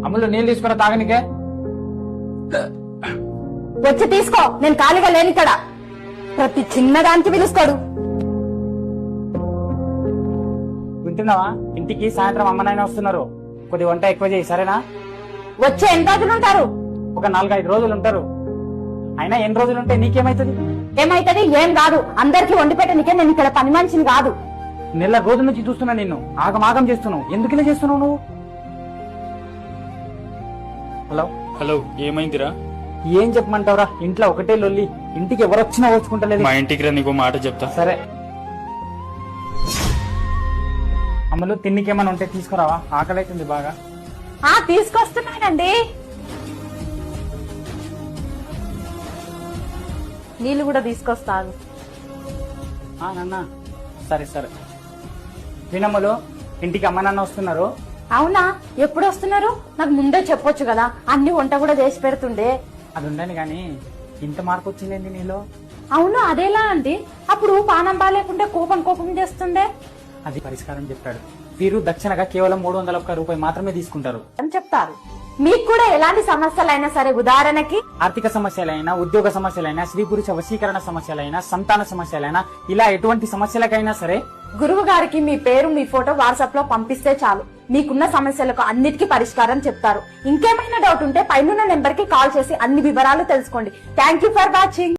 అమ్ములు నీళ్ళు తీసుకురా తాగనికే. వచ్చి తీసుకో, నేను ఖాళీగా లేని ఇక్కడ. ప్రతి చిన్నదానికి పిలుస్తాడు. వింటున్నావా? ఇంటికి సాయంత్రం అమ్మనైనా వస్తున్నారు. కొద్ది వంట ఎక్కువ చేయి సరేనా? వచ్చే ఎన్ని రోజులు ఉంటారు? ఒక 4-5 రోజులు ఉంటారు. అయినా ఎన్ని రోజులు ఉంటే నీకేమైతుంది? ఏమైతుంది? ఏం కాదు. అందరికి వండి పెట్టనికే నేను ఇక్కడ పని మనిషిని కాదు. నెల రోజుల నుంచి చూస్తున్నా నిన్ను. ఆగమాగం చేస్తున్నావు. ఎందుకు ఇలా చేస్తున్నావు నువ్వు? హలో హలో, ఏమైందిరా? ఏం చెప్పమంటావురా? ఇంట్లో ఒకటే లొల్లి. ఇంటికి ఎవరొచ్చినా ఓచుకుంటలేదు. మా ఇంటికి రా, నీకు మాట చెప్తా. సరే అమ్మలు, తిన్నికేమన్నా ఉంటే తీసుకురావా? ఆకలి అవుతుంది బాగా. తీసుకొస్తున్నానండి. నీళ్లు కూడా తీసుకొస్తాను. నాన్న సరే సరే. వినమ్మలు, ఇంటికి అమ్మ నాన్న వస్తున్నారు. అవునా? ఎప్పుడు వస్తున్నారు? నాకు ముందే చెప్పొచ్చు కదా, అన్ని వంట కూడా చేసి పెడుతుండే. అది ఉండని గాని ఇంత మార్పు వచ్చిందేంది నీలో? అవును, అదేలా అండి? అప్పుడు పానం బాలేకుంటే కోపం కోపం చేస్తుండే. అది పరిష్కారం చెప్పాడు. వీరు దక్షిణగా కేవలం 301 రూపాయలు మాత్రమే తీసుకుంటారు అని చెప్తారు. మీకు కూడా ఎలాంటి సమస్యలైనా సరే, ఉదాహరణకి ఆర్థిక సమస్యలైనా, ఉద్యోగ సమస్యలైనా, స్త్రీ పురుష వశీకరణ సమస్యలైనా, సంతాన సమస్యలైనా, ఇలా ఎటువంటి సమస్యలకైనా సరే గురువు గారికి మీ పేరు, మీ ఫోటో వాట్సాప్ లో పంపిస్తే చాలు. మీకున్న సమస్యలకు అన్నిటికీ పరిష్కారం చెప్తారు. ఇంకేమైనా డౌట్ ఉంటే పైన నెంబర్ కి కాల్ చేసి అన్ని వివరాలు తెలుసుకోండి. Thank you for watching.